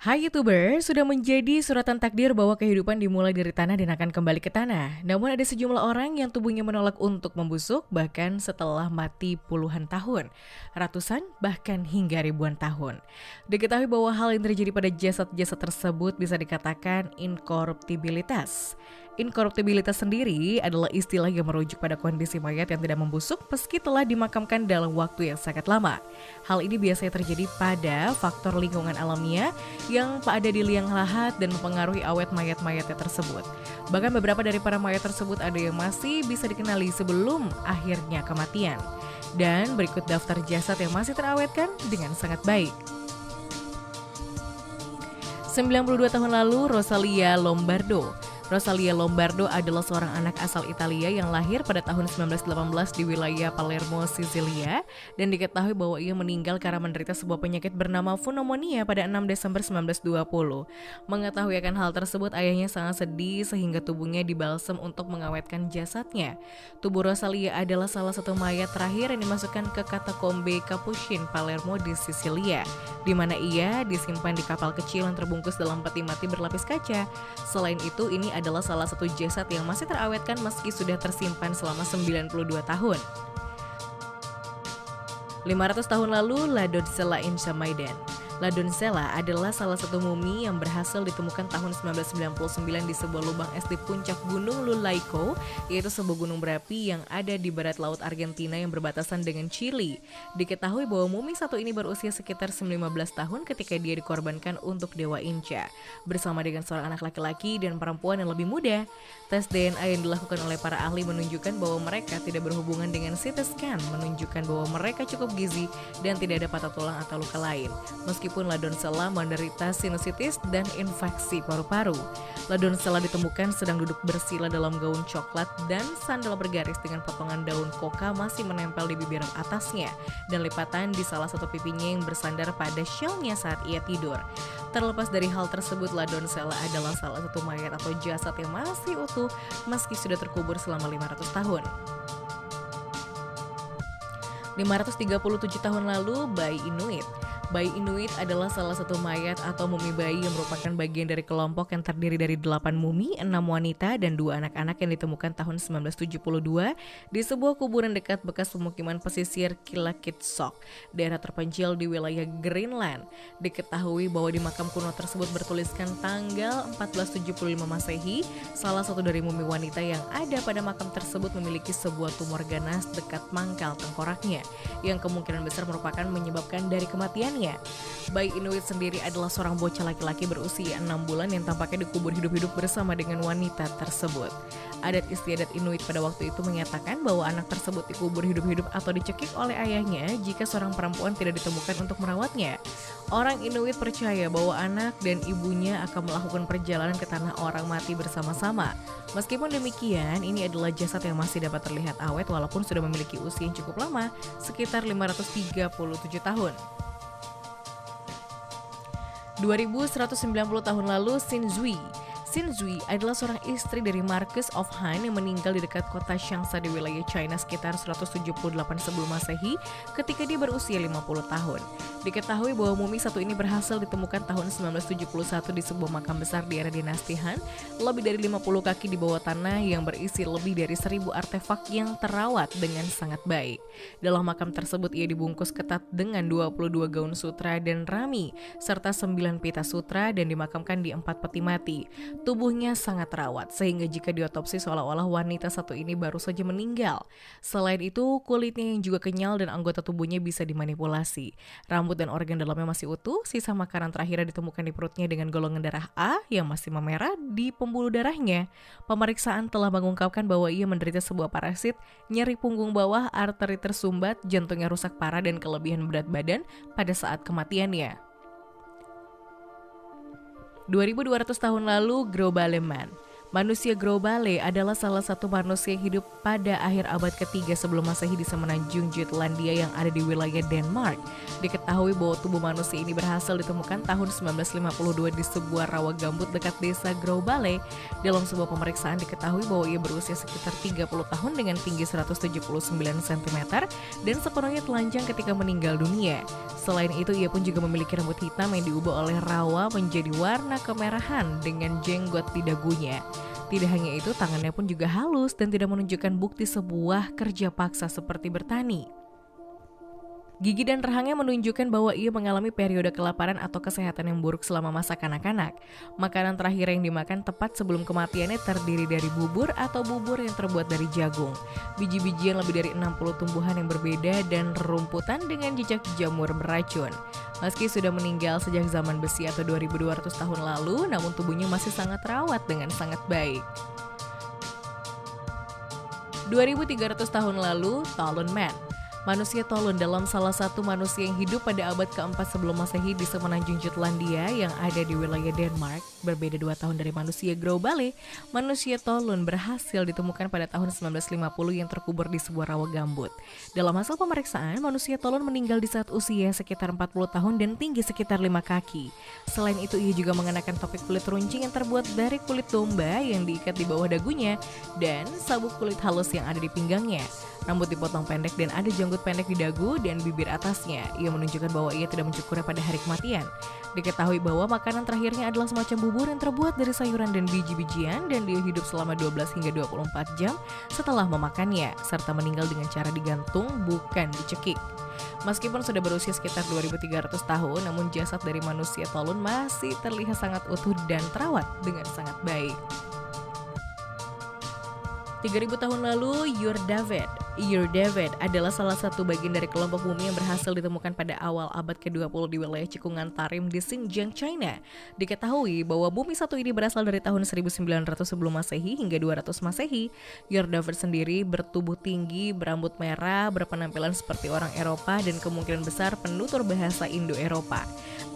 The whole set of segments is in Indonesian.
Hai YouTuber, sudah menjadi suratan takdir bahwa kehidupan dimulai dari tanah dan akan kembali ke tanah. Namun ada sejumlah orang yang tubuhnya menolak untuk membusuk bahkan setelah mati puluhan tahun, ratusan bahkan hingga ribuan tahun. Diketahui bahwa hal yang terjadi pada jasad-jasad tersebut bisa dikatakan inkoruptibilitas. Inkoruptibilitas sendiri adalah istilah yang merujuk pada kondisi mayat yang tidak membusuk meski telah dimakamkan dalam waktu yang sangat lama. Hal ini biasanya terjadi pada faktor lingkungan alamiah yang ada di liang lahat dan mempengaruhi awet mayat-mayatnya tersebut. Bahkan beberapa dari para mayat tersebut ada yang masih bisa dikenali sebelum akhirnya kematian. Dan berikut daftar jasad yang masih terawetkan dengan sangat baik. 92 tahun lalu, Rosalia Lombardo. Rosalia Lombardo adalah seorang anak asal Italia yang lahir pada tahun 1918 di wilayah Palermo, Sisilia, dan diketahui bahwa ia meninggal karena menderita sebuah penyakit bernama pneumonia pada 6 Desember 1920. Mengetahui akan hal tersebut, ayahnya sangat sedih sehingga tubuhnya dibalsem untuk mengawetkan jasadnya. Tubuh Rosalia adalah salah satu mayat terakhir yang dimasukkan ke katakombe Capuchin Palermo di Sisilia, di mana ia disimpan di kapal kecil yang terbungkus dalam peti mati berlapis kaca. Selain itu, ini adalah salah satu jasad yang masih terawetkan meski sudah tersimpan selama 92 tahun. 500 tahun lalu, La Donzella in Chamaidan. La Donzella adalah salah satu mumi yang berhasil ditemukan tahun 1999 di sebuah lubang es di puncak gunung Lulaico, yaitu sebuah gunung berapi yang ada di barat laut Argentina yang berbatasan dengan Chili. Diketahui bahwa mumi satu ini berusia sekitar 15 tahun ketika dia dikorbankan untuk Dewa Inca, bersama dengan seorang anak laki-laki dan perempuan yang lebih muda. Tes DNA yang dilakukan oleh para ahli menunjukkan bahwa mereka tidak berhubungan dengan CT scan, menunjukkan bahwa mereka cukup gizi dan tidak ada patah tulang atau luka lain. Meskipun La Donzella menderita sinusitis dan infeksi paru-paru. La Donzella ditemukan sedang duduk bersila dalam gaun coklat dan sandal bergaris dengan potongan daun koka masih menempel di bibir atasnya dan lipatan di salah satu pipinya yang bersandar pada shellnya saat ia tidur. Terlepas dari hal tersebut, La Donzella adalah salah satu mayat atau jasad yang masih utuh meski sudah terkubur selama 500 tahun. 537 tahun lalu, bayi Inuit. Bayi Inuit adalah salah satu mayat atau mumi bayi yang merupakan bagian dari kelompok yang terdiri dari 8 mumi, 6 wanita, dan 2 anak-anak yang ditemukan tahun 1972 di sebuah kuburan dekat bekas pemukiman pesisir Kilakitsok, daerah terpencil di wilayah Greenland. Diketahui bahwa di makam kuno tersebut bertuliskan tanggal 1475 Masehi. Salah satu dari mumi wanita yang ada pada makam tersebut memiliki sebuah tumor ganas dekat mangkal tengkoraknya, yang kemungkinan besar merupakan menyebabkan dari kematiannya. Bayi Inuit sendiri adalah seorang bocah laki-laki berusia 6 bulan yang tampaknya dikubur hidup-hidup bersama dengan wanita tersebut. Adat istiadat Inuit pada waktu itu menyatakan bahwa anak tersebut dikubur hidup-hidup atau dicekik oleh ayahnya jika seorang perempuan tidak ditemukan untuk merawatnya. Orang Inuit percaya bahwa anak dan ibunya akan melakukan perjalanan ke tanah orang mati bersama-sama. Meskipun demikian, ini adalah jasad yang masih dapat terlihat awet walaupun sudah memiliki usia yang cukup lama, sekitar 537 tahun. 2190 tahun lalu, Xin Zhui. Xin Zhui adalah seorang istri dari Marquess of Han yang meninggal di dekat kota Changsha di wilayah China sekitar 178 sebelum Masehi ketika dia berusia 50 tahun. Diketahui bahwa mumi satu ini berhasil ditemukan tahun 1971 di sebuah makam besar di era dinasti Han, lebih dari 50 kaki di bawah tanah yang berisi lebih dari 1000 artefak yang terawat dengan sangat baik. Dalam makam tersebut ia dibungkus ketat dengan 22 gaun sutra dan rami, serta 9 pita sutra dan dimakamkan di 4 peti mati. Tubuhnya sangat terawat sehingga jika diotopsi seolah-olah wanita satu ini baru saja meninggal. Selain itu, kulitnya yang juga kenyal dan anggota tubuhnya bisa dimanipulasi. Rambut dan organ dalamnya masih utuh, sisa makanan terakhir ditemukan di perutnya dengan golongan darah A yang masih memerah di pembuluh darahnya. Pemeriksaan telah mengungkapkan bahwa ia menderita sebuah parasit, nyeri punggung bawah, arteri tersumbat, jantungnya rusak parah dan kelebihan berat badan pada saat kematiannya. 2200 tahun lalu, Grobaleman. Manusia Grobale adalah salah satu manusia yang hidup pada akhir abad ketiga sebelum Masehi di semenanjung Jutlandia yang ada di wilayah Denmark. Diketahui bahwa tubuh manusia ini berhasil ditemukan tahun 1952 di sebuah rawa gambut dekat desa Grobale. Dalam sebuah pemeriksaan diketahui bahwa ia berusia sekitar 30 tahun dengan tinggi 179 cm dan sepenuhnya telanjang ketika meninggal dunia. Selain itu, ia pun juga memiliki rambut hitam yang diubah oleh rawa menjadi warna kemerahan dengan jenggot di dagunya. Tidak hanya itu, tangannya pun juga halus dan tidak menunjukkan bukti sebuah kerja paksa seperti bertani. Gigi dan rahangnya menunjukkan bahwa ia mengalami periode kelaparan atau kesehatan yang buruk selama masa kanak-kanak. Makanan terakhir yang dimakan tepat sebelum kematiannya terdiri dari bubur atau bubur yang terbuat dari jagung, biji-bijian lebih dari 60 tumbuhan yang berbeda, dan rumputan dengan jejak jamur beracun. Meski sudah meninggal sejak zaman besi atau 2200 tahun lalu, namun tubuhnya masih sangat terawat dengan sangat baik. 2300 tahun lalu, Tollund Man. Manusia Tollund dalam salah satu manusia yang hidup pada abad keempat sebelum Masehi di semenanjung Jutlandia yang ada di wilayah Denmark. Berbeda 2 tahun dari manusia Grobale, manusia Tollund berhasil ditemukan pada tahun 1950 yang terkubur di sebuah rawa gambut. Dalam hasil pemeriksaan, manusia Tollund meninggal di saat usia sekitar 40 tahun dan tinggi sekitar 5 kaki. Selain itu, ia juga mengenakan topik kulit runcing yang terbuat dari kulit domba yang diikat di bawah dagunya dan sabuk kulit halus yang ada di pinggangnya. Rambut dipotong pendek dan ada janggut pendek di dagu dan bibir atasnya. Ia menunjukkan bahwa ia tidak mencukurnya pada hari kematian. Diketahui bahwa makanan terakhirnya adalah semacam bubur yang terbuat dari sayuran dan biji-bijian, dan dia hidup selama 12 hingga 24 jam setelah memakannya, serta meninggal dengan cara digantung, bukan dicekik. Meskipun sudah berusia sekitar 2300 tahun, namun jasad dari manusia Tollund masih terlihat sangat utuh dan terawat dengan sangat baik. 3000 tahun lalu, Jordavid adalah salah satu bagian dari kelompok bumi yang berhasil ditemukan pada awal abad ke-20 di wilayah Cikungan Tarim di Xinjiang, China. Diketahui bahwa bumi satu ini berasal dari tahun 1900 sebelum Masehi hingga 200 Masehi. Jordavid sendiri bertubuh tinggi, berambut merah, berpenampilan seperti orang Eropa, dan kemungkinan besar penutur bahasa Indo-Eropa.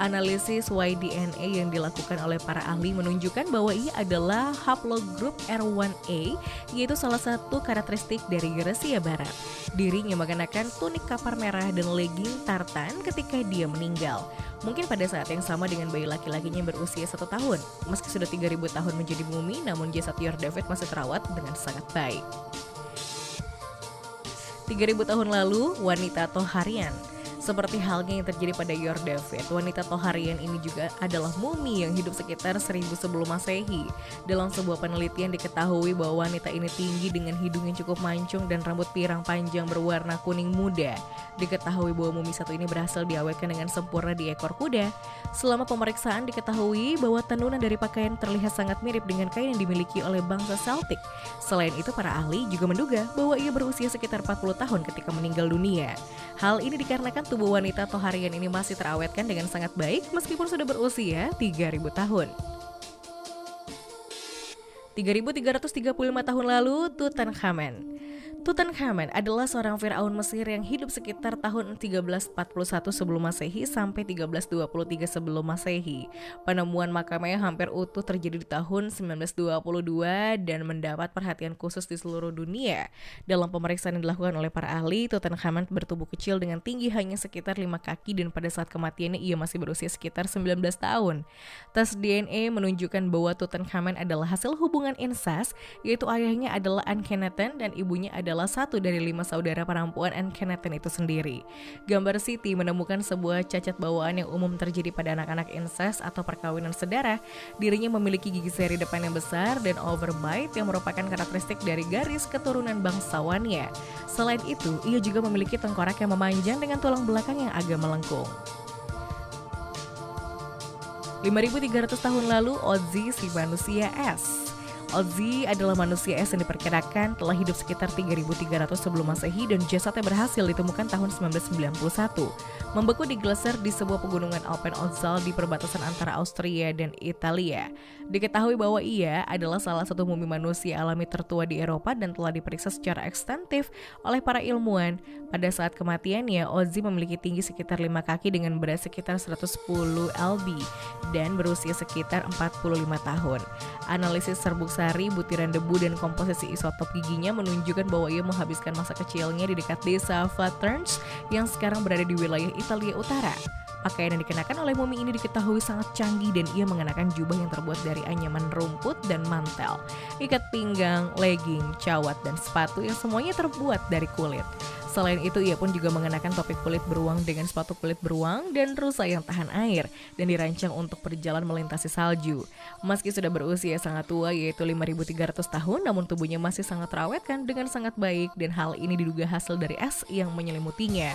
Analisis Y-DNA yang dilakukan oleh para ahli menunjukkan bahwa ia adalah haplogroup R1A, yaitu salah satu karakteristik dari Eurasia Barat. Dirinya mengenakan tunik kapar merah dan legging tartan ketika dia meninggal. Mungkin pada saat yang sama dengan bayi laki-lakinya yang berusia 1 tahun. Meski sudah 3000 tahun menjadi mumi, namun jasad Jordavid masih terawat dengan sangat baik. 3000 tahun lalu, wanita Toharian. Seperti halnya yang terjadi pada Jordavid, wanita Toharian ini juga adalah mumi yang hidup sekitar 1000 sebelum Masehi. Dalam sebuah penelitian diketahui bahwa wanita ini tinggi dengan hidung yang cukup mancung dan rambut pirang panjang berwarna kuning muda. Diketahui bahwa mumi satu ini berhasil diawetkan dengan sempurna di ekor kuda. Selama pemeriksaan diketahui bahwa tenunan dari pakaian terlihat sangat mirip dengan kain yang dimiliki oleh bangsa Celtic. Selain itu, para ahli juga menduga bahwa ia berusia sekitar 40 tahun ketika meninggal dunia. Hal ini dikarenakan tubuh wanita Toharian ini masih terawetkan dengan sangat baik meskipun sudah berusia 3000 tahun. 3335 tahun lalu, Tutankhamen. Tutankhamen adalah seorang Firaun Mesir yang hidup sekitar tahun 1341 sebelum Masehi sampai 1323 sebelum Masehi. Penemuan makamnya hampir utuh terjadi di tahun 1922 dan mendapat perhatian khusus di seluruh dunia. Dalam pemeriksaan yang dilakukan oleh para ahli, Tutankhamen bertubuh kecil dengan tinggi hanya sekitar 5 kaki dan pada saat kematiannya ia masih berusia sekitar 19 tahun. Tes DNA menunjukkan bahwa Tutankhamen adalah hasil hubungan insest, yaitu ayahnya adalah Akhenaten dan ibunya adalah satu dari 5 saudara perempuan Akhenaten itu sendiri. Gambar CT menemukan sebuah cacat bawaan yang umum terjadi pada anak-anak insest atau perkawinan sedara. Dirinya memiliki gigi seri depan yang besar dan overbite yang merupakan karakteristik dari garis keturunan bangsawannya. Selain itu, ia juga memiliki tengkorak yang memanjang dengan tulang belakang yang agak melengkung. 5300 tahun lalu, Otzi si manusia es. Otzi adalah manusia es yang diperkirakan telah hidup sekitar 3300 sebelum Masehi dan jasadnya berhasil ditemukan tahun 1991. membeku di gletser di sebuah pegunungan Alpen Odzal di perbatasan antara Austria dan Italia. Diketahui bahwa ia adalah salah satu mumi manusia alami tertua di Eropa dan telah diperiksa secara ekstensif oleh para ilmuwan. Pada saat kematiannya, Ozzy memiliki tinggi sekitar 5 kaki dengan berat sekitar 110 lb dan berusia sekitar 45 tahun. Analisis serbuk sari, butiran debu, dan komposisi isotop giginya menunjukkan bahwa ia menghabiskan masa kecilnya di dekat desa Vaterns yang sekarang berada di wilayah Italia Utara. Pakaian yang dikenakan oleh mumi ini diketahui sangat canggih dan ia mengenakan jubah yang terbuat dari anyaman rumput dan mantel, ikat pinggang, legging, cawat, dan sepatu yang semuanya terbuat dari kulit. Selain itu, ia pun juga mengenakan topi kulit beruang dengan sepatu kulit beruang dan rusa yang tahan air dan dirancang untuk berjalan melintasi salju. Meski sudah berusia sangat tua yaitu 5.300 tahun, namun tubuhnya masih sangat terawat dengan sangat baik dan hal ini diduga hasil dari es yang menyelimutinya.